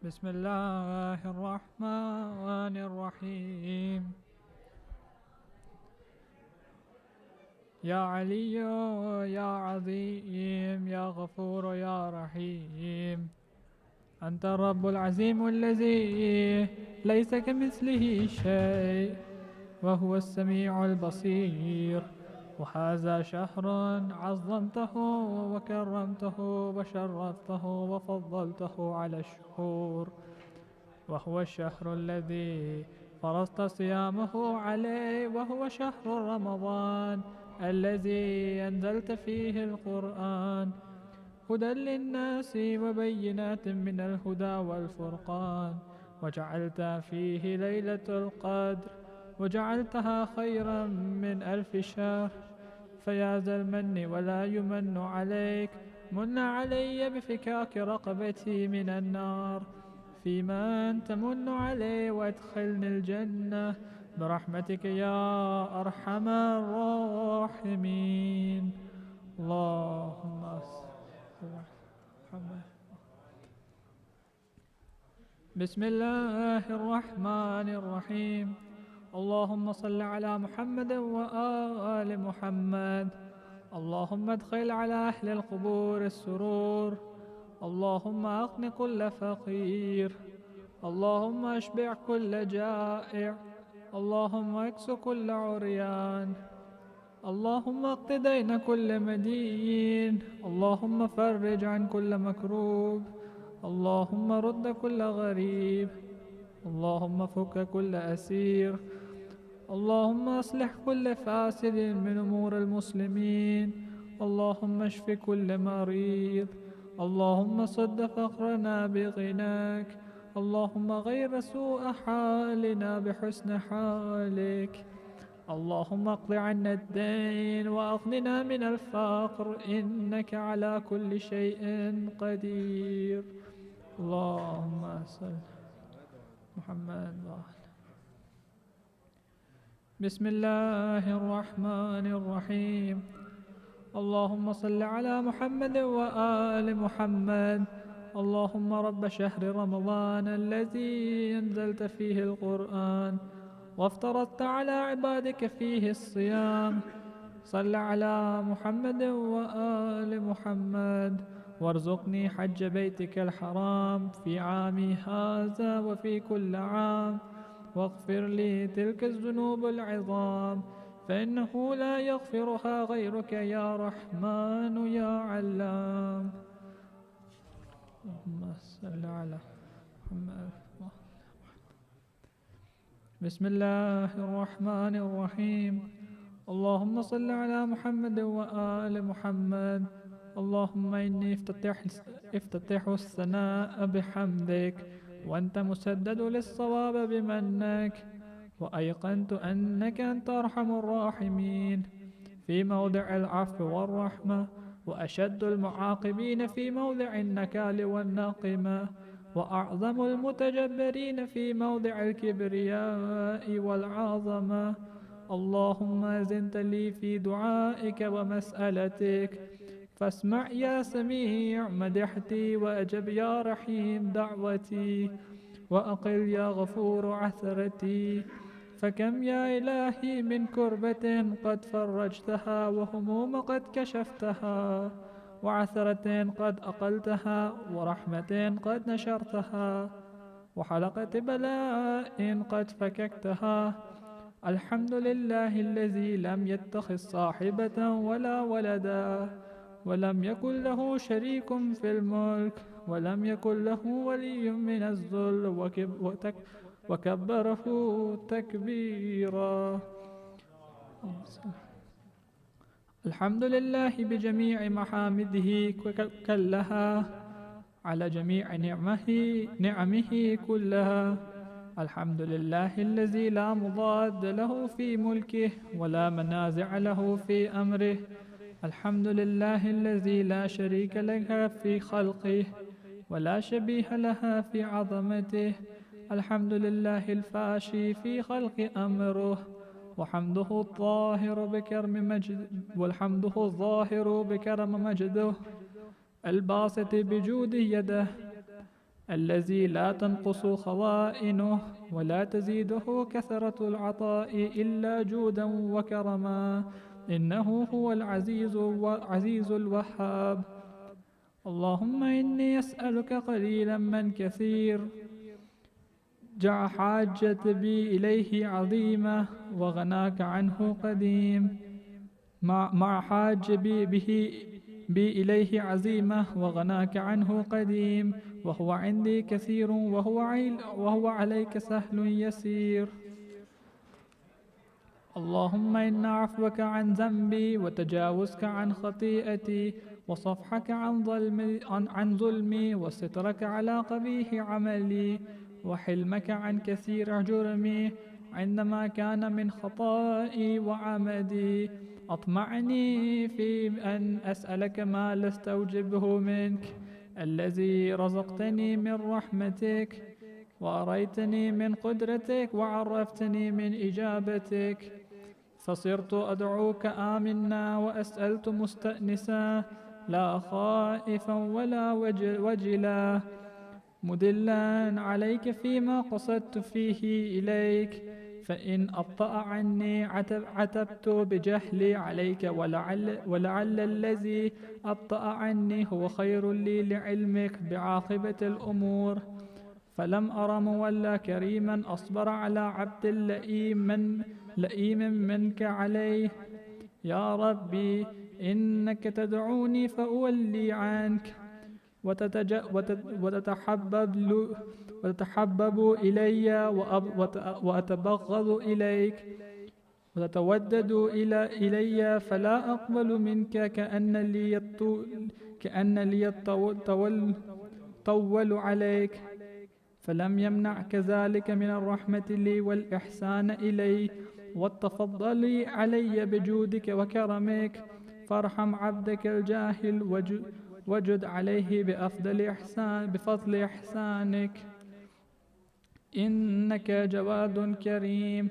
بسم الله الرحمن الرحيم. يا علي يا عظيم يا غفور يا رحيم، أنت الرب العظيم الذي ليس كمثله شيء وهو السميع البصير. وهذا شهر عظمته وكرمته وشرفته وفضلته على الشهور، وهو الشهر الذي فرضت صيامه عليه، وهو شهر رمضان الذي أنزلت فيه القرآن هدى للناس وبينات من الهدى والفرقان، وجعلت فيه ليلة القدر وجعلتها خيرا من 1000 شهر. فيا ذا المن ولا يمن عليك، من علي بفكاك رقبتي من النار، فيما تمن علي وادخلني الجنة برحمتك يا أرحم الراحمين. اللهم صل على محمد. بسم الله الرحمن الرحيم. اللهم صل على محمد وآل محمد. اللهم ادخل على أهل القبور السرور. اللهم أغن كل فقير. اللهم اشبع كل جائع. اللهم اكس كل عريان. اللهم اقض دين كل مدين. اللهم فرج عن كل مكروب. اللهم رد كل غريب. اللهم فك كل أسير. اللهم أصلح كل فاسد من أمور المسلمين. اللهم اشف كل مريض. اللهم صد فقرنا بغناك. اللهم غير سوء حالنا بحسن حالك. اللهم اقض عنا الدين وأغننا من الفقر، إنك على كل شيء قدير. اللهم صل محمد وآله. بسم الله الرحمن الرحيم. اللهم صل على محمد وآل محمد. اللهم رب شهر رمضان الذي أنزلت فيه القرآن وافترضت على عبادك فيه الصيام، صل على محمد وآل محمد، وارزقني حج بيتك الحرام في عامي هذا وفي كل عام، واغفر لي تلك الذنوب العظام، فإنه لا يغفرها غيرك يا رحمن يا علام. اللهم صل على محمد. بسم الله الرحمن الرحيم. اللهم صل على محمد وآل محمد. اللهم إني افتتح الثناء بحمدك، وأنت مسدد للصواب بمنك، وأيقنت أنك أنت أرحم الراحمين في موضع العفو والرحمة، وأشد المعاقبين في موضع النكال والنقمة، وأعظم المتجبرين في موضع الكبرياء والعظمة. اللهم أذنت لي في دعائك ومسألتك، فاسمع يا سميع مدحتي، وأجب يا رحيم دعوتي، وأقل يا غفور عثرتي. فكم يا إلهي من كربة قد فرجتها، وهموم قد كشفتها، وعثرة قد أقلتها، ورحمة قد نشرتها، وحلقة بلاء قد فككتها. الحمد لله الذي لم يتخذ صاحبة ولا ولدا، ولم يكن له شريك في الملك، ولم يكن له ولي من الذل، وكبره تكبيرا. الحمد لله بجميع محامده كلها، على جميع نعمه كلها. الحمد لله الذي لا مضاد له في ملكه ولا منازع له في أمره. الحمد لله الذي لا شريك له في خلقه ولا شبيه لها في عظمته. الحمد لله الفاشي في خلق أمره، وحمده الظاهر بكرم مجده، الباسط بجود يده، الذي لا تنقص خزائنه ولا تزيده كثرة العطاء إلا جودا وكرما، إنه هو العزيز الوهاب. اللهم إني أسألك قليلا من كثير، جع حاجة بي إليه عظيمة وغناك عنه قديم، مع حاجة بي إليه عزيمة وغناك عنه قديم، وهو عندي كثير وهو عليك سهل يسير. اللهم إن عفوك عن ذنبي وتجاوزك عن خطيئتي وصفحك عن ظلمي وسترك على قبيح عملي وحلمك عن كثير جرمي عندما كان من خطائي وعمدي أطمعني في أن أسألك ما لا استوجبه منك، الذي رزقتني من رحمتك وأريتني من قدرتك وعرفتني من إجابتك، فصرت أدعوك آمنا وأسألت مستأنسا لا خائفا ولا وجلا مدلا عليك فيما قصدت فيه إليك، فإن أبطأ عني عتبت بجهلي عليك، ولعل الذي أبطأ عني هو خير لي لعلمك بعاقبة الأمور، فلم أر مولى كريما أصبر على عبد لئيم منك عليه. يا ربي إنك تدعوني فأولي عنك وتتحبب إلي وأتبغض إليك وتتودد إلي، فلا أقبل منك كأن لي طول عليك، فلم يمنعك ذلك من الرحمة لي والإحسان إلي والتفضل علي بجودك وكرمك، فارحم عبدك الجاهل وجد عليه بفضل إحسانك، إنك جواد كريم.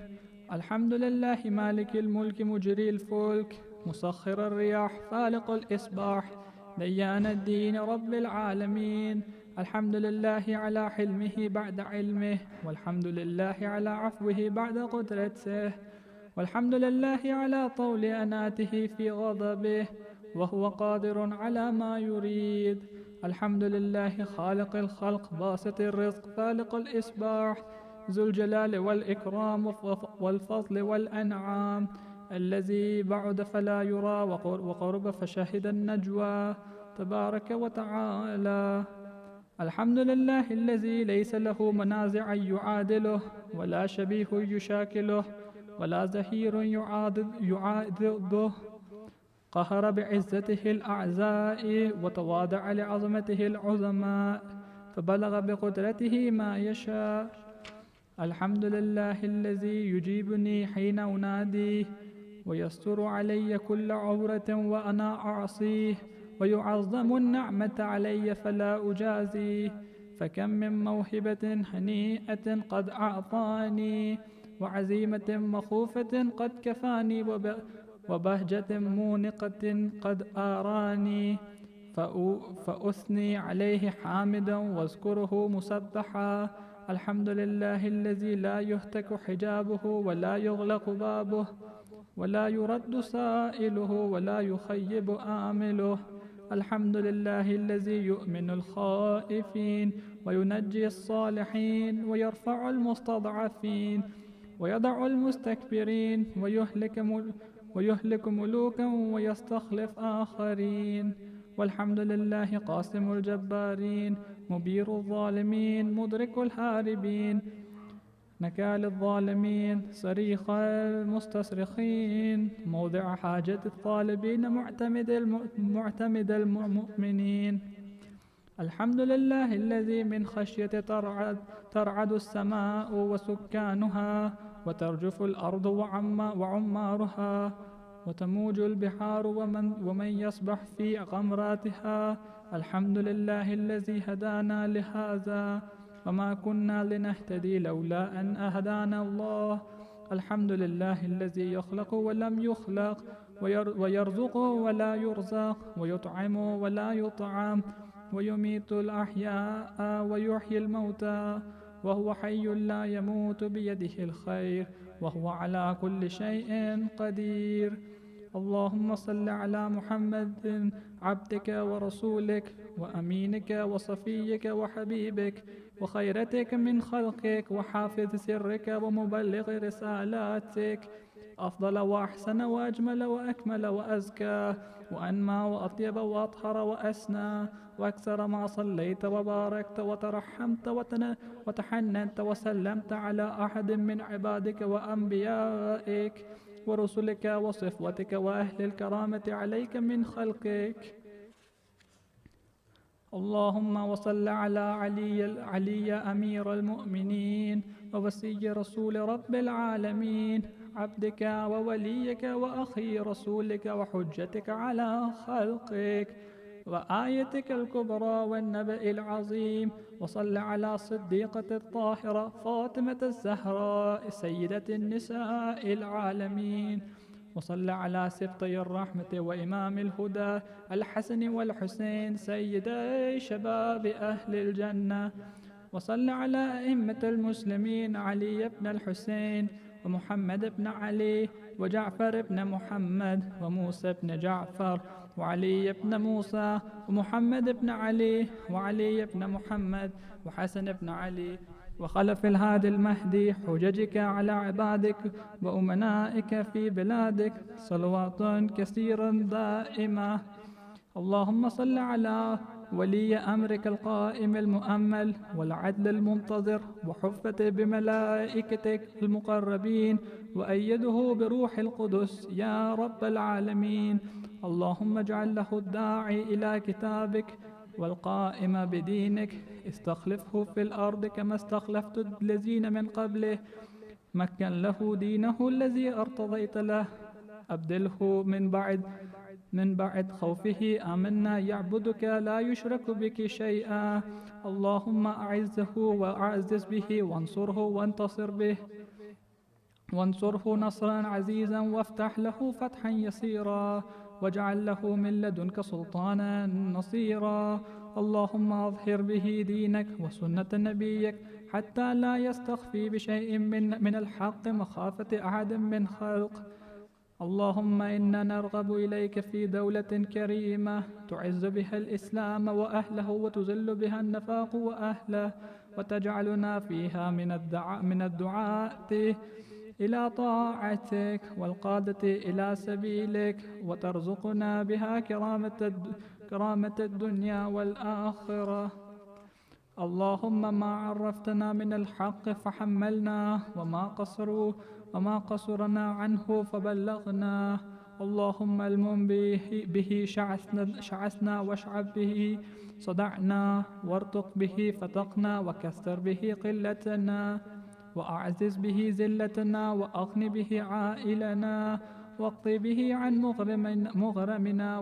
الحمد لله مالك الملك مجري الفلك مسخر الرياح فالق الإصباح ديان الدين رب العالمين. الحمد لله على حلمه بعد علمه، والحمد لله على عفوه بعد قدرته، والحمد لله على طول أناته في غضبه وهو قادر على ما يريد. الحمد لله خالق الخلق باسط الرزق فالق الإصباح ذو الجلال والإكرام والفضل والأنعام، الذي بعد فلا يرى وقرب فشهد النجوى تبارك وتعالى. الحمد لله الذي ليس له منازع يعادله ولا شبيه يشاكله ولا زهير يعاضده، قهر بعزته الأعزاء وتواضع لعظمته العظماء، فبلغ بقدرته ما يشاء. الحمد لله الذي يجيبني حين أناديه ويستر علي كل عورة وأنا أعصيه، ويعظم النعمة علي فلا أجازيه، فكم من موهبة هنيئة قد أعطاني وعزيمة مخوفة قد كفاني وبهجة مونقة قد آراني، فأثني عليه حامدا واذكره مسبحا. الحمد لله الذي لا يهتك حجابه ولا يغلق بابه ولا يرد سائله ولا يخيب آمله. الحمد لله الذي يؤمن الخائفين وينجي الصالحين ويرفع المستضعفين ويضع المستكبرين ويهلك ملوكا ويستخلف آخرين. والحمد لله قاسم الجبارين مبير الظالمين مدرك الهاربين نكال الظالمين صريخ المستصرخين موضع حاجة الطالبين معتمد المؤمنين. الحمد لله الذي من خشية ترعد السماء وسكانها وترجف الأرض وعمارها وتموج البحار ومن يسبح في غمراتها. الحمد لله الذي هدانا لهذا وما كنا لنهتدي لولا أن أهدانا الله. الحمد لله الذي يخلق ولم يخلق ويرزق ولا يرزق ويطعم ولا يطعم ويميت الأحياء ويحيي الموتى وهو حي لا يموت بيده الخير وهو على كل شيء قدير. اللهم صل على محمد عبدك ورسولك وأمينك وصفيك وحبيبك وخيرتك من خلقك وحافظ سرك ومبلغ رسالاتك، أفضل وأحسن وأجمل وأكمل وأزكى وأنمى وأطيب وأطهر وأسنى وأكثر ما صليت وباركت وترحمت وتحننت وسلمت على أحد من عبادك وأنبيائك ورسلك وصفوتك وأهل الكرامة عليك من خلقك. اللهم وصل على علي أمير المؤمنين ووصي رسول رب العالمين، عبدك ووليك وأخي رسولك وحجتك على خلقك وآيتك الكبرى والنبأ العظيم. وصل على صديقة الطاهرة فاطمة الزهراء سيدة النساء العالمين. وصل على سبطي الرحمة وإمام الهدى الحسن والحسين سيدي شباب أهل الجنة. وصل على أئمة المسلمين علي بن الحسين ومحمد بن علي وجعفر بن محمد وموسى بن جعفر وعلي بن موسى ومحمد بن علي وعلي بن محمد وحسن بن علي وخلف الهادي المهدي حججك على عبادك وأمنائك في بلادك صلوات كثيرا دائمة. اللهم صل على ولي أمرك القائم المؤمل والعدل المنتظر وحفته بملائكتك المقربين وأيده بروح القدس يا رب العالمين. اللهم اجعل له الداعي إلى كتابك والقائم بدينك استخلفه في الأرض كما استخلفت الذين من قبله، مكن له دينه الذي ارتضيت له، أبدله من بعد خوفه آمنا يعبدك لا يشرك بك شيئا. اللهم أعزه وأعزز به وانصره نصرا عزيزا وافتح له فتحا يسيرا واجعل له من لدنك سلطانا نصيرا. اللهم أظهر به دينك وسنة نبيك حتى لا يستخفي بشيء من الحق مخافة أحد من خلق. اللهم إنا نرغب إليك في دولة كريمة تعز بها الإسلام وأهله وتذل بها النفاق وأهله وتجعلنا فيها من الدعاة إلى طاعتك والقادة إلى سبيلك وترزقنا بها كرامة الدنيا والآخرة. اللهم ما عرفتنا من الحق فحملنا وما قصرنا عنه فبلغنا. اللهم المم به شعثنا واشعب به صدعنا وارتق به فتقنا وكثر به قلتنا وأعزز به ذلتنا وأغن به عائلنا واقض به عن مغرمنا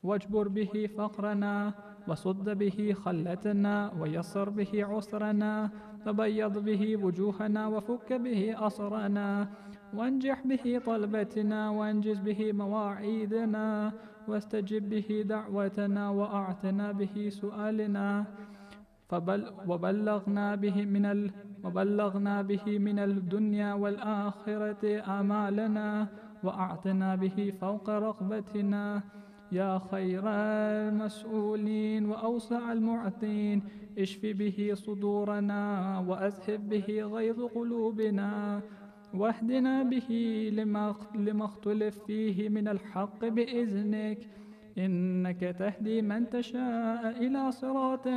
واجبر به فقرنا وصد به خلتنا ويسر به عسرنا وبيض به وجوهنا وفك به أسرنا وانجح به طلبتنا وانجز به مواعيدنا واستجب به دعوتنا وأعتنا به سؤالنا وبلغنا به من الدنيا والآخرة آمالنا وأعطنا به فوق رغبتنا يا خير المسؤولين وأوسع المعطين. اشف به صدورنا وأذهب به غيظ قلوبنا واهدنا به لما اختلف فيه من الحق بإذنك، إنك تهدي من تشاء إلى صراط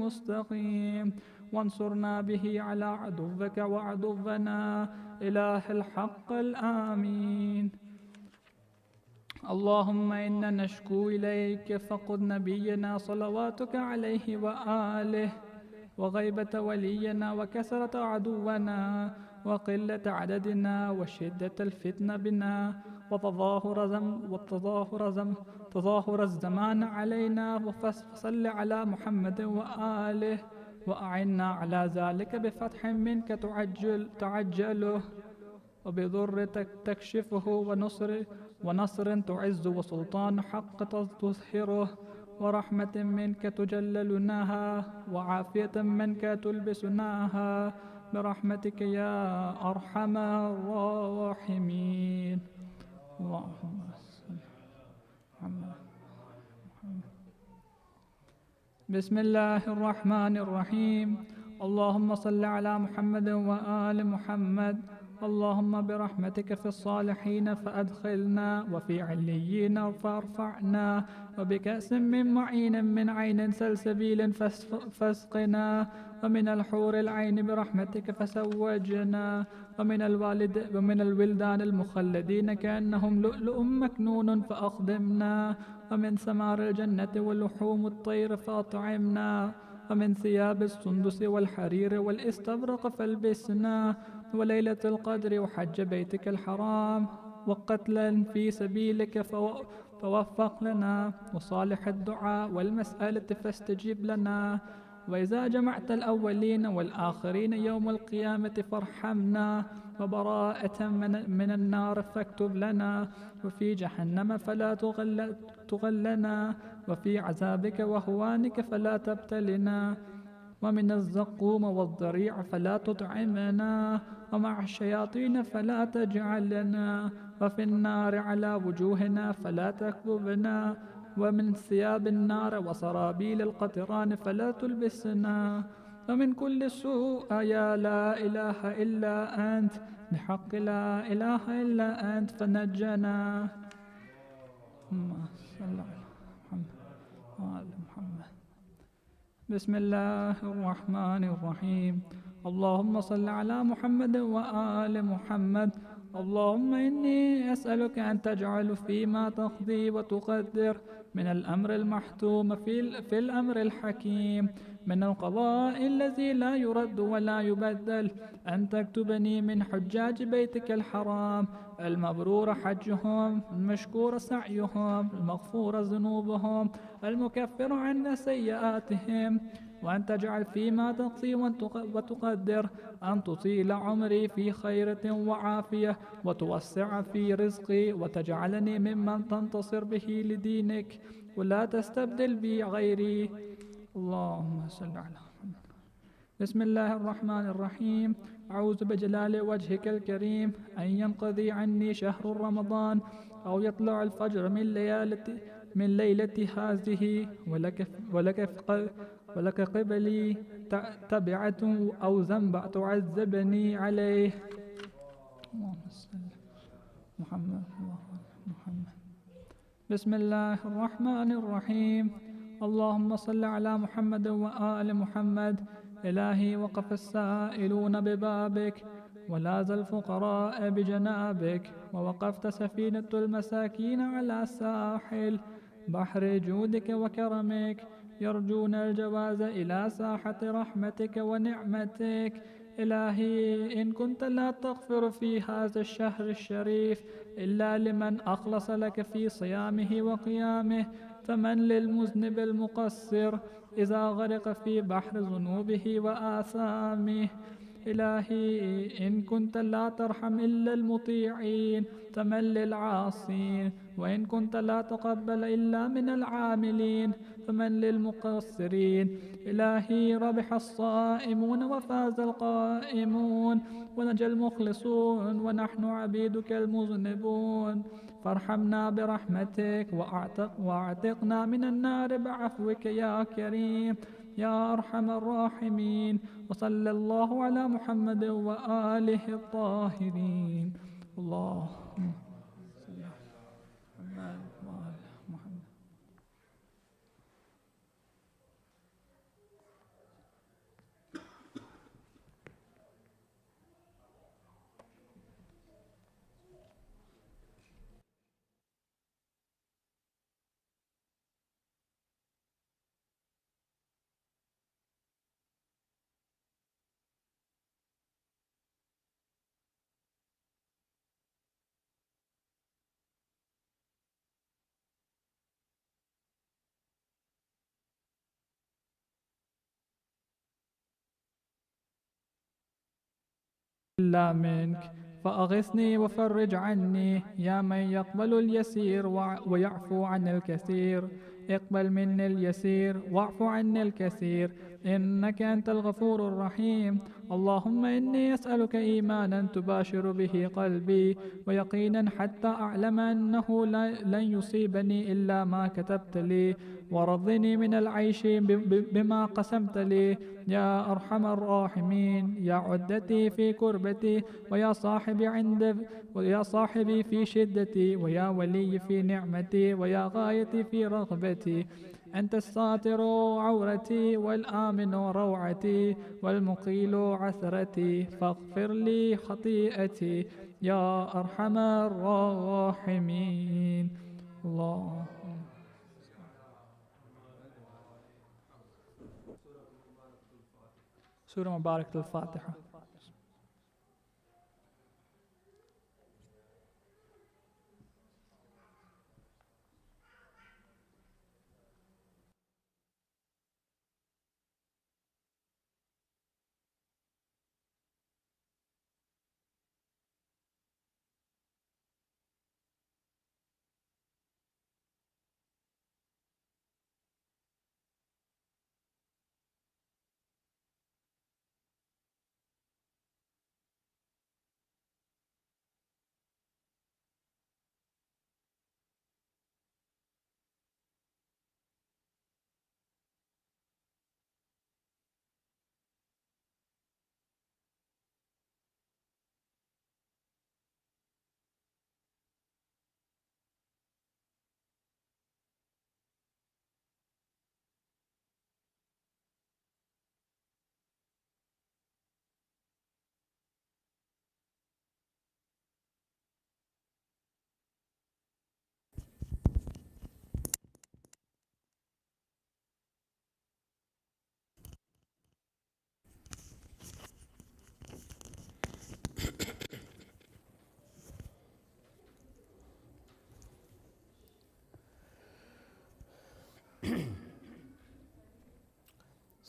مستقيم. وانصرنا به على عدوك وعدونا إله الحق الآمين. اللهم إنا نشكو إليك فقد نبينا صلواتك عليه وآله وغيبة ولينا وكثرة عدونا وقلة عددنا وشدة الفتنة بنا وتظاهر الزمان علينا. فصل على محمد وآله وأعنا على ذلك بفتح منك تعجله وبضر تكشفه ونصر تعز وسلطان حق تظهره ورحمة منك تجللناها وعافية منك تلبسناها برحمتك يا أرحم الراحمين. اللهم صل على محمد. بسم الله الرحمن الرحيم. اللهم صل على محمد وآل محمد. اللهم برحمتك في الصالحين فأدخلنا وفي عليين فارفعنا وبكأس من معين من عين سلسبيل فاسقنا ومن الحور العين برحمتك فسوجنا ومن الولدان المخلدين كأنهم لؤلؤ مكنون فأخدمنا ومن ثمار الجنة ولحوم الطير فأطعمنا ومن ثياب السندس والحرير والاستبرق فالبسنا وليلة القدر وحج بيتك الحرام وقتلا في سبيلك فوفق لنا وصالح الدعاء والمسألة فاستجب لنا وإذا جمعت الأولين والآخرين يوم القيامة فارحمنا وبراءة من النار فاكتب لنا وفي جهنم فلا تغلنا وفي عذابك وهوانك فلا تبتلنا ومن الزقوم والضريع فلا تطعمنا ومع الشياطين فلا تجعلنا وفي النار على وجوهنا فلا تكببنا ومن ثياب النار وسرابيل القطران فلا تلبسنا ومن كل سوء يا لا إله إلا أنت بحق لا إله إلا أنت فنجنا. اللهم صل على محمد وآل محمد. بسم الله الرحمن الرحيم. اللهم صل على محمد وآل محمد. اللهم إني أسألك أن تجعل فيما تقضي وتقدر من الأمر المحتوم في الأمر الحكيم من القضاء الذي لا يرد ولا يبدل أن تكتبني من حجاج بيتك الحرام المبرور حجهم المشكور سعيهم المغفور ذنوبهم المكفر عنا سيئاتهم وأن تجعل فيما تقضي وتقدر أن تطيل عمري في خيرة وعافية وتوسع في رزقي وتجعلني ممن تنتصر به لدينك ولا تستبدل بي غيري. اللهم صل على محمد. بسم الله الرحمن الرحيم. أعوذ بجلال وجهك الكريم أن ينقضي عني شهر رمضان أو يطلع الفجر من ليلة هذه ولك قبلي تبعة أو ذنب تعذبني عليه. اللهم صل محمد. بسم الله الرحمن الرحيم. اللهم صل على محمد وآل محمد. إلهي وقف السائلون ببابك ولاذ الفقراء بجنابك ووقفت سفينة المساكين على ساحل بحر جودك وكرمك يرجون الجواز إلى ساحة رحمتك ونعمتك. إلهي إن كنت لا تغفر في هذا الشهر الشريف إلا لمن أخلص لك في صيامه وقيامه فمن للمذنب المقصر إذا غرق في بحر ذنوبه وآثامه. إلهي إن كنت لا ترحم إلا المطيعين فمن للعاصين وإن كنت لا تقبل إلا من العاملين فمن للمقصرين. إلهي ربح الصائمون وفاز القائمون ونجى المخلصون ونحن عبيدك المذنبون فارحمنا برحمتك واعتقنا من النار بعفوك يا كريم يا أرحم الراحمين. وصلى الله على محمد وآله الطاهرين. اللهم صل على محمد. إلا منك فأغثني وفرج عني يا من يقبل اليسير ويعفو عن الكثير. اقبل مني اليسير واعف عني الكثير، إنك أنت الغفور الرحيم. اللهم إني أسألك إيمانا تباشر به قلبي، ويقينا حتى أعلم أنه لن يصيبني إلا ما كتبت لي، ورضني من العيش بما قسمت لي يا أرحم الراحمين. يا عدتي في كربتي، ويا صاحبي في شدتي، ويا ولي في نعمتي، ويا غايتي في رغبتي. أنت الساتر عورتي، والآمن روعتي، والمقيل عثرتي، فاغفر لي خطيئتي يا أرحم الراحمين. الله. سورة مباركة الفاتحة.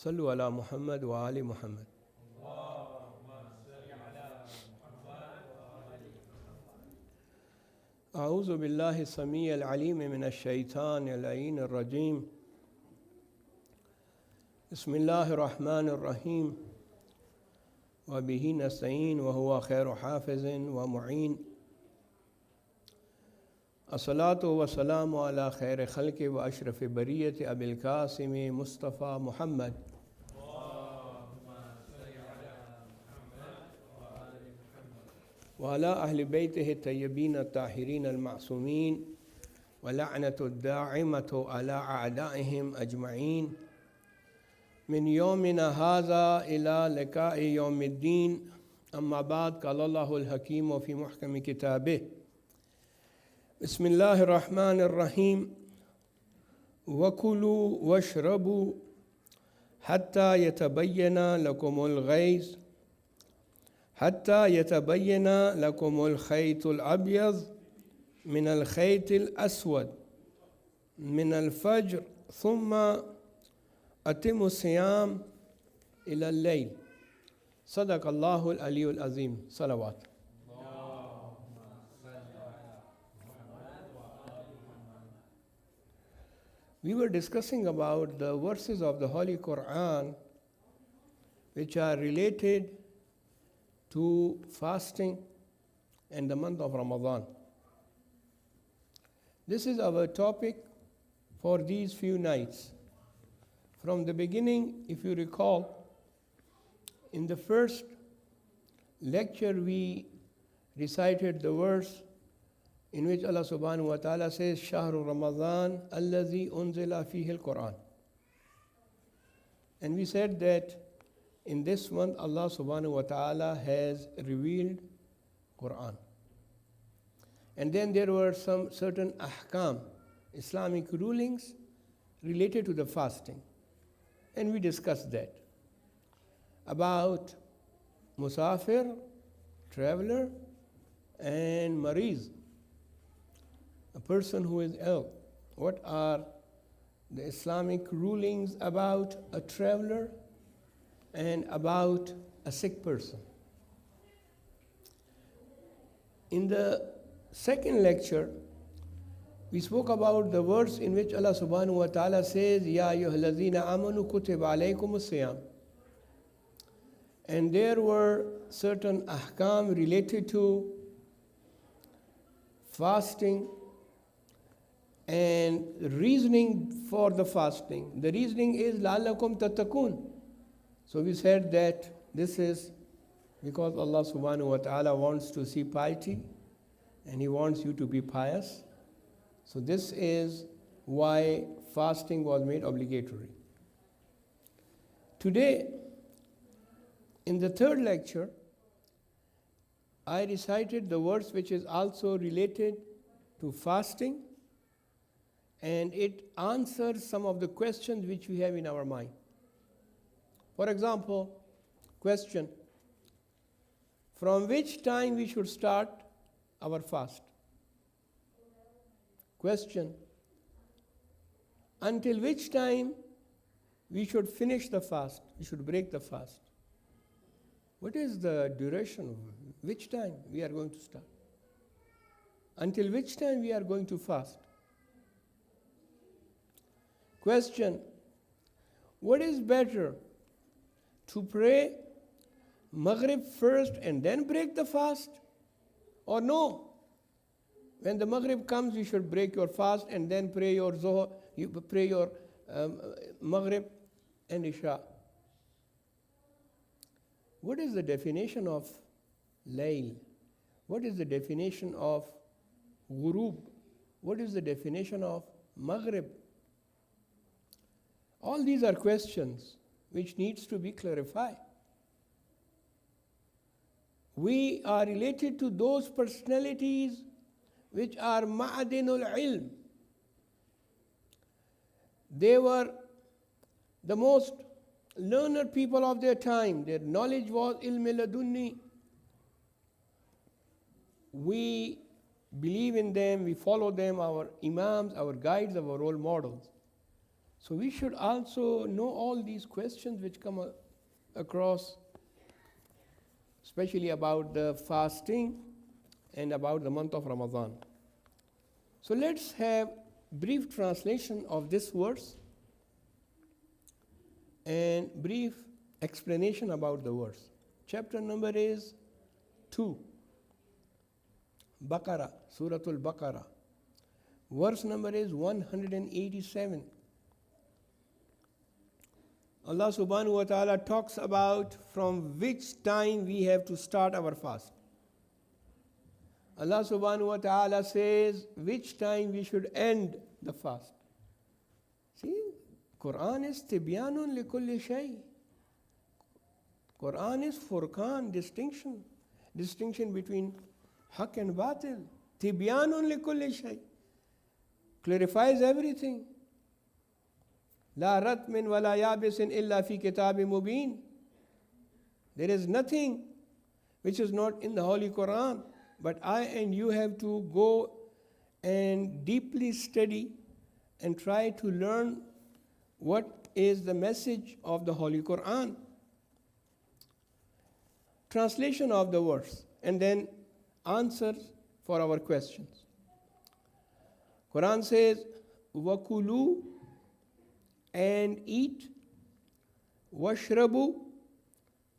صلوا على محمد وآل محمد. أعوذ بالله السميع العليم من الشيطان اللعين الرجيم. بسم الله الرحمن الرحيم. وبه نستعين وهو خير حافظ ومعين. الصلاة والسلام على خير خلق وأشرف برية أبي القاسم مصطفى محمد. وعلى أهل بيته الطيبين الطاهرين المعصومين، ولعنة الداعمة على أعدائهم أجمعين، من يومنا هذا إلى لقاء يوم الدين. أما بعد، قال الله الحكيم في محكم كتابه: بسم الله الرحمن الرحيم. وكلوا واشربوا حتى يتبين لكم الغيظ، حتى يتبين لكم الخيط الأبيض من الخيط الأسود من الفجر، ثم أتموا الصيام إلى الليل. صدق الله العلي العظيم. صلوات. We were discussing about the verses of the Holy Quran which are related to fasting and the month of Ramadan. This is our topic for these few nights. From the beginning, if you recall, in the first lecture we recited the verse in which Allah subhanahu wa ta'ala says, Shahru Ramadan alladhi unzila fihi al-Quran. And we said that in this month Allah subhanahu wa ta'ala has revealed Quran. And then there were some certain ahkam, Islamic rulings related to the fasting. And we discussed that. About musafir, traveler, and mariz, a person who is ill. What are the Islamic rulings about a traveler and about a sick person? In the second lecture, we spoke about the verse in which Allah subhanahu wa ta'ala says, Ya ayyuhalladhina amanu kutiba alaykumus siyam. And there were certain ahkam related to fasting and reasoning for the fasting. The reasoning is la'allakum tattaqun. So we said that this is because Allah subhanahu wa ta'ala wants to see piety and He wants you to be pious. So this is why fasting was made obligatory. Today, in the third lecture, I recited the verse which is also related to fasting, and it answers some of the questions which we have in our mind. For example, question, from which time we should start our fast? Question, until which time we should finish the fast, we should break the fast? What is the duration? Which time we are going to start? Until which time we are going to fast? Question, what is better, to pray Maghrib first and then break the fast? Or no? When the Maghrib comes, you should break your fast and then pray your Zohar, you pray your Maghrib and Isha. What is the definition of Layl? What is the definition of Ghurub? What is the definition of Maghrib? All these are questions which needs to be clarified. We are related to those personalities which are ma'adinul ilm. They were the most learned people of their time. Their knowledge was ilm ladunni. We believe in them, we follow them, our imams, our guides, our role models. So we should also know all these questions which come across, especially about the fasting and about the month of Ramadan. So let's have brief translation of this verse and brief explanation about the verse. Chapter number is 2, Baqarah, Suratul Baqarah. Verse number is 187. Allah subhanahu wa ta'ala talks about from which time we have to start our fast. Allah subhanahu wa ta'ala says which time we should end the fast. See, Quran is tibyanun li kulli shay. Quran is furqan, distinction between haq and batil. Tibyanun li kulli shay. Clarifies everything. La ratmin wa la yabisin illa fi kitabin mubin. There is nothing which is not in the Holy Quran, but I and you have to go and deeply study and try to learn what is the message of the Holy Quran. Translation of the verse and then answers for our questions. Quran says, Wakulu, and eat, washrabu,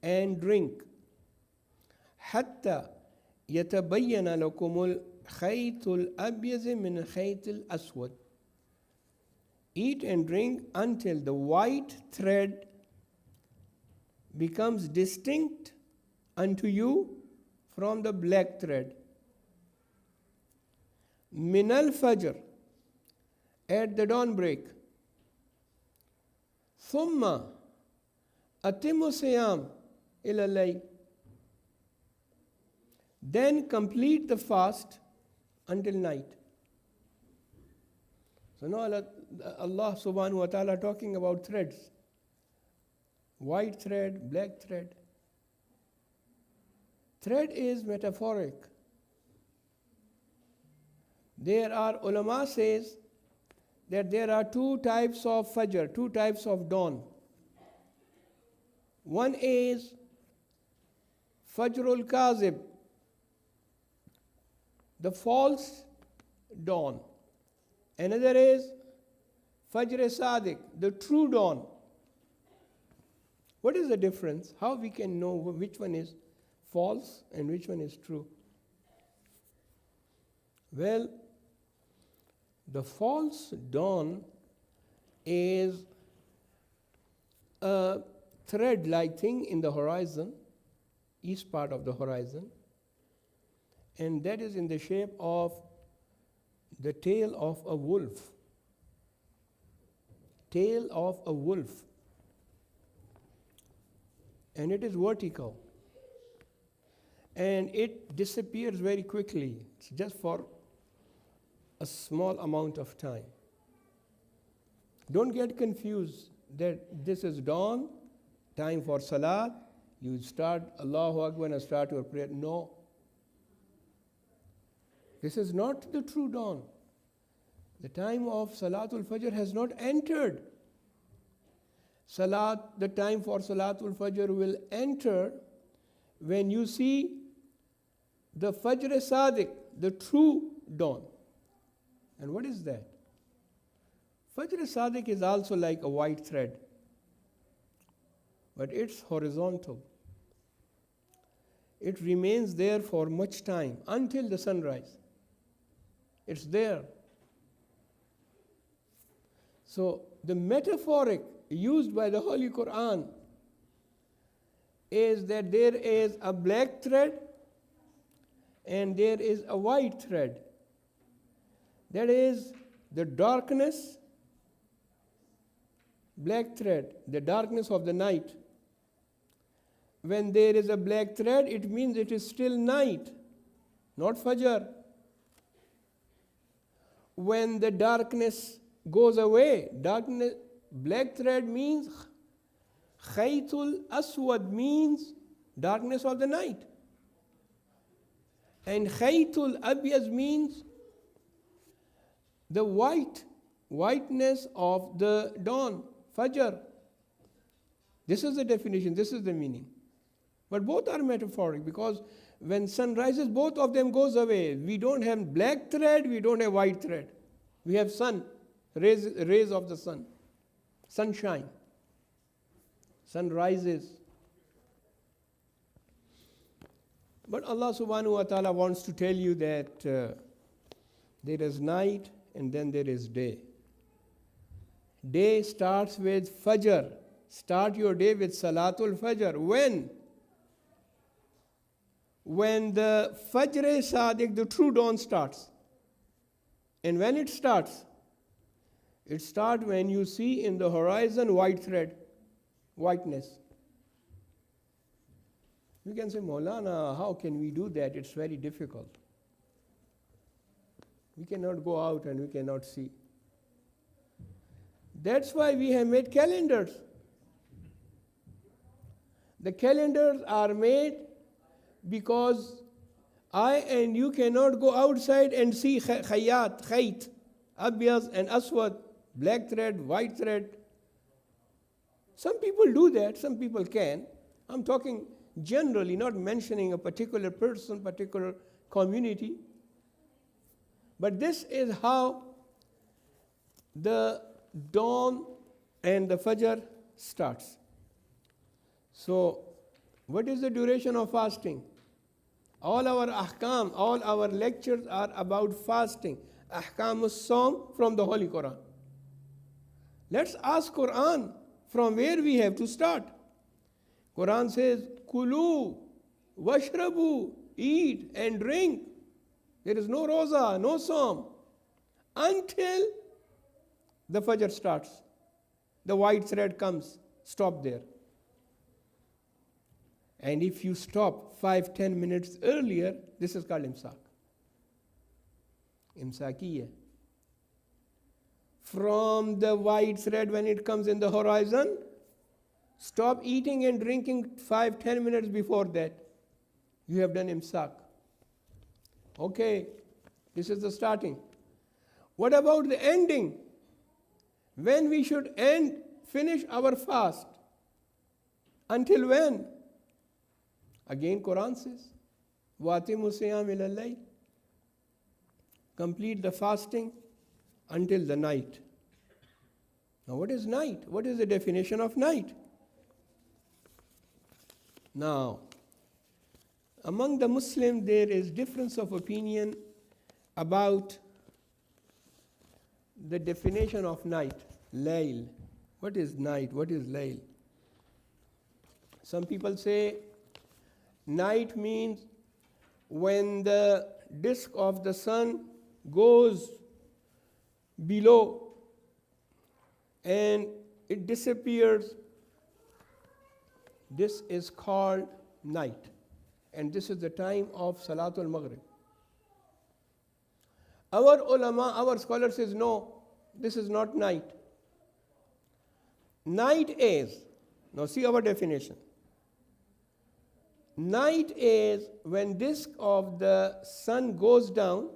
and drink, hatta yatabayyana lakumul khaytul abyaz min khaytil aswad. Eat and drink until the white thread becomes distinct unto you from the black thread. Min al-fajr, at the dawn break. Thumma atimu siyam ila layl. Then complete the fast until night. So now Allah subhanahu wa ta'ala talking about threads. White thread, black thread. Thread is metaphoric. There are ulama says that there are two types of fajr, two types of dawn. One is fajrul kazib, the false dawn. Another is Fajr Sadiq, the true dawn. What is the difference? How we can know which one is false and which one is true? Well, the false dawn is a thread-like thing in the horizon, east part of the horizon, and that is in the shape of the tail of a wolf. Tail of a wolf. And it is vertical. And it disappears very quickly. It's just for a small amount of time. Don't get confused that this is dawn, time for salat. You start Allahu Akbar and start your prayer. No. This is not the true dawn. The time of Salatul Fajr has not entered. The time for Salatul Fajr will enter when you see the Fajr Sadiq, the true dawn. And what is that? Fajr Sadiq is also like a white thread, but it's horizontal. It remains there for much time until the sunrise. It's there. So the metaphoric used by the Holy Quran is that there is a black thread and there is a white thread. That is the darkness, black thread, the darkness of the night. When there is a black thread, it means it is still night, not Fajr. When the darkness goes away, black thread means khaytul aswad means darkness of the night. And khaytul abyaz means the whiteness of the dawn, Fajr. This is the definition, this is the meaning. But both are metaphoric because when sun rises, both of them goes away. We don't have black thread, we don't have white thread. We have sun, rays of the sun, sunshine. Sun rises. But Allah subhanahu wa ta'ala wants to tell you that there is night and then there is day. Day starts with Fajr. Start your day with Salatul Fajr. When the Fajr Sadiq, the true dawn starts. And when it starts when you see in the horizon white thread, whiteness. You can say, Maulana, how can we do that? It's very difficult. We cannot go out and we cannot see. That's why we have made calendars. The calendars are made because I and you cannot go outside and see khayt, abyaz and aswad, black thread, white thread. Some people do that, some people can. I'm talking generally, not mentioning a particular person, particular community. But this is how the dawn and the Fajr starts. So, what is the duration of fasting? All our ahkam, all our lectures are about fasting. Ahkam as-Sawm from the Holy Quran. Let's ask Quran from where we have to start. Quran says, Kulu, washrabu, eat and drink. There is no roza, no Sawm until the Fajr starts. The white thread comes. Stop there. And if you stop 5-10 minutes earlier, this is called imsak. Imsakiyya. From the white thread when it comes in the horizon, stop eating and drinking 5-10 minutes before that. You have done imsak. Okay, this is the starting. What about the ending? When we should finish our fast? Until when? Again, Quran says, وَأَتِمُّ الصِّيَامَ إِلَى اللَّيْلِ. complete the fasting until the night. Now what is night? What is the definition of night? Now, among the Muslims there is difference of opinion about the definition of night. Layl. What is night? What is layl? Some people say night means when the disk of the sun goes below and it disappears. This is called night, and this is the time of Salatul Maghrib. Our ulama, our scholars says no, this is not night. Night is, now see our definition. Night is when disk of the sun goes down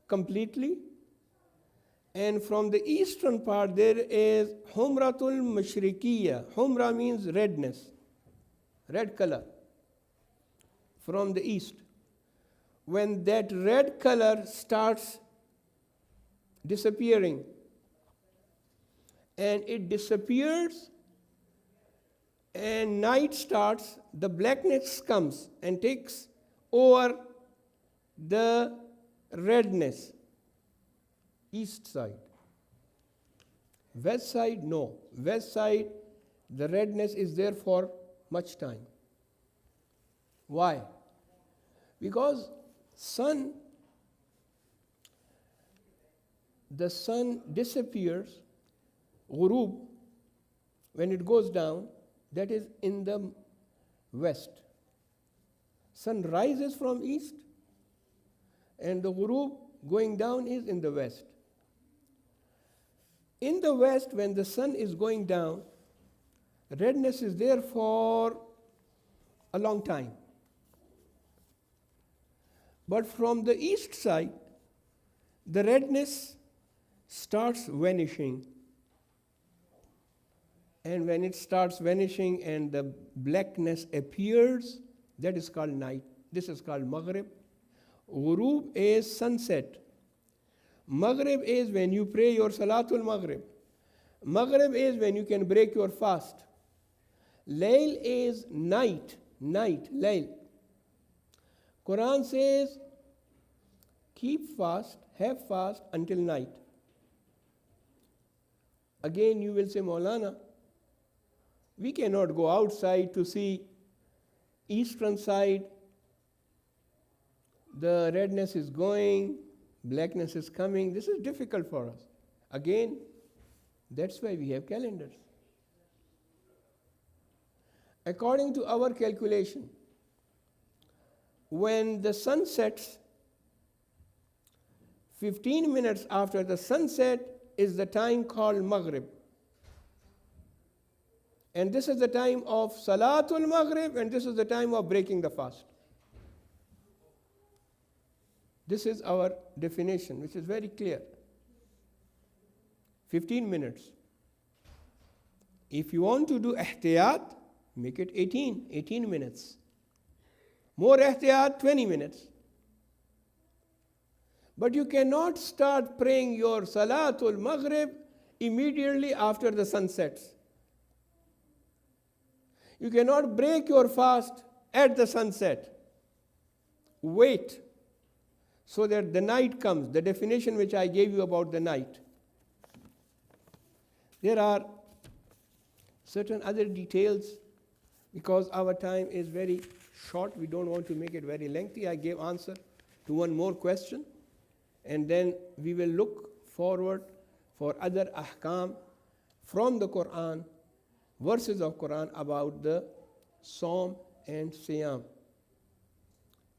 completely, and from the eastern part there is Humratul Mashriqiyya. Humra means redness, red color from the east. When that red color starts disappearing, and it disappears and night starts, the blackness comes and takes over the redness. East side. West side, no. West side, the redness is there for much time. Why? Because the sun disappears, ghurub, when it goes down, that is in the west. Sun rises from east, and the ghurub going down is in the west. In the west, when the sun is going down, redness is there for a long time. But from the east side, the redness starts vanishing. And when it starts vanishing and the blackness appears, that is called night. This is called Maghrib. Ghurub is sunset. Maghrib is when you pray your Salatul Maghrib. Maghrib is when you can break your fast. Layl is night, layl. Quran says, keep fast, have fast until night. Again you will say, Maulana, we cannot go outside to see eastern side. The redness is going, blackness is coming. This is difficult for us. Again, that's why we have calendars. According to our calculation, when the sun sets, 15 minutes after the sunset is the time called Maghrib. And this is the time of Salatul Maghrib, and this is the time of breaking the fast. This is our definition, which is very clear. 15 minutes. If you want to do ihtiyat, make it 18 minutes. More ihtiyat, 20 minutes. But you cannot start praying your Salatul Maghrib immediately after the sun sets. You cannot break your fast at the sunset. Wait so that the night comes, the definition which I gave you about the night. There are certain other details, because our time is very short, we don't want to make it very lengthy. I gave answer to one more question, and then we will look forward for other ahkam from the Quran, verses of Quran about the Sawm and Siyam.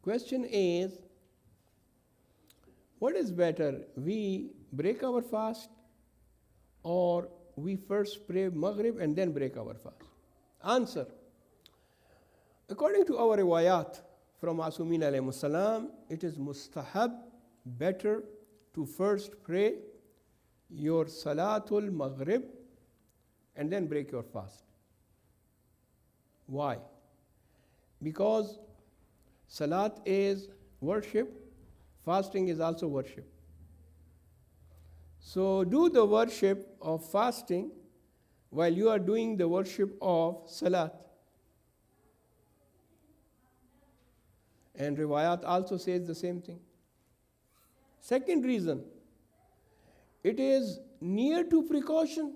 Question is, what is better? We break our fast, or we first pray Maghrib and then break our fast? Answer. According to our riwayat from Masumin alayhi salam, it is mustahab, better to first pray your Salatul Maghrib and then break your fast. Why? Because Salat is worship, fasting is also worship. So do the worship of fasting while you are doing the worship of salat. And riwayat also says the same thing. Second reason, it is near to precaution.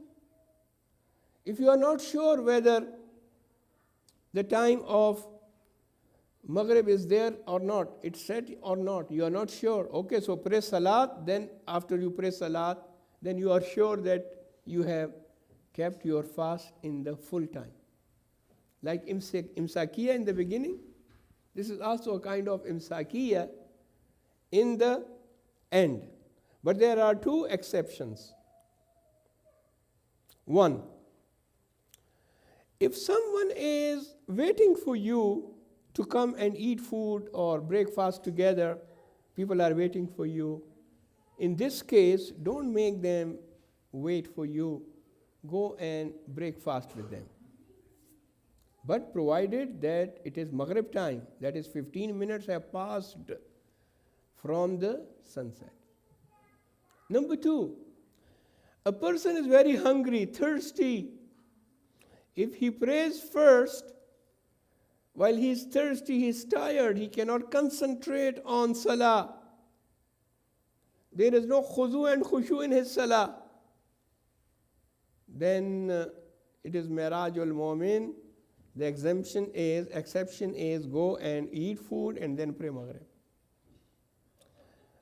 If you are not sure whether the time of Maghrib is there or not, it's set or not, you are not sure. Okay, so pray salat, then after you pray salat, then you are sure that you have kept your fast in the full time. Like imsakiya in the beginning, this is also a kind of imsakiya in the end. But there are two exceptions. One, if someone is waiting for you to come and eat food or breakfast together, people are waiting for you. In this case, don't make them wait for you. Go and break fast with them. But provided that it is Maghrib time, that is 15 minutes have passed from the sunset. Number two, a person is very hungry, thirsty. If he prays first, while he is thirsty, he is tired, he cannot concentrate on salah. There is no khuzu and khushu in his salah. Then it is Mirajul Mu'min. The exception is go and eat food and then pray Maghrib.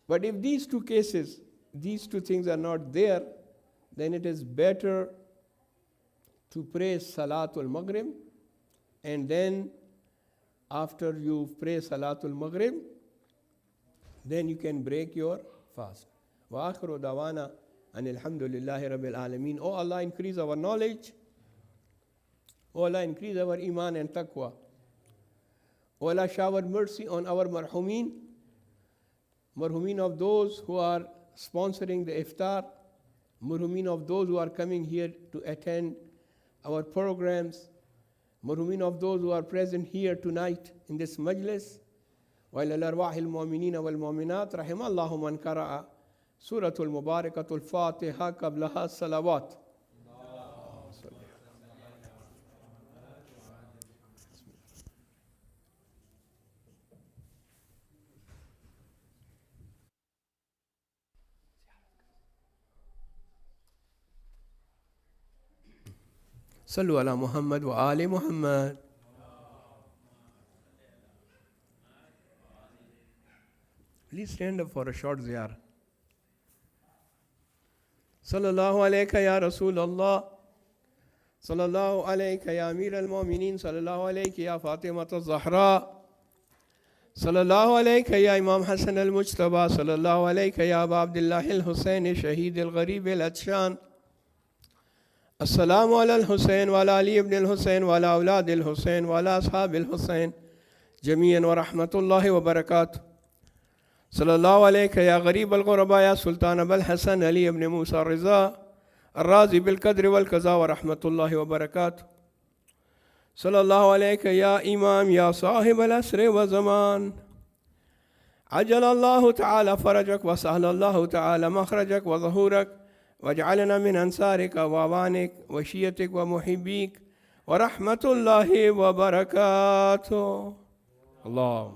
But if these two cases, these two things are not there, then it is better to pray Salatul Maghrib, and then after you pray Salatul Maghrib, then you can break your fast. Wa akhiru dawana and alhamdulillahi rabbil alameen. Oh Allah, increase our knowledge. Oh Allah, increase our iman and taqwa. Oh Allah, shower mercy on our marhumin of those who are sponsoring the iftar, marhumin of those who are coming here to attend our programs, marhumin of those who are present here tonight in this majlis. وإلى الأرواح المؤمنين والمؤمنات رحم الله من قرأ سورة المباركة الفاتحة قبلها الصلوات. صلوا على محمد وآل محمد. Please stand up for a short ziyarah. Sallallahu alayka ya Rasulullah. Sallallahu alayka ya Amir al-Mu'mineen. Sallallahu alayka ya Fatima al-Zahra. Sallallahu alayka ya Imam Hassan al-Mujtaba. Sallallahu alayka ya Aba Abdullah al-Hussein Shaheed al-Gharib al-Atshan. Assalamu ala al-Hussein wa ala Ali ibn al-Hussein wa ala awlad al-Hussein wa ala ashab al-Hussein jami'an wa rahmatullahi wa barakatuh. Sallallahu alayka ya Gharib al-Ghuraba ya Sultan al-Hassan Ali ibn Musa al-Riza al-Razi bil-Qadr wal-Qaza wa rahmatullahi wa barakatuh. Sallallahu alayka ya Imam ya Sahib al-Asr wa Zaman. Ajal Allahu ta'ala farajak wa sahla Allahu ta'ala makhrajak wa zahurak. واجعلنا من أنصارك وأعوانك وشيتك ومحبيك ورحمة الله وبركاته. اللهم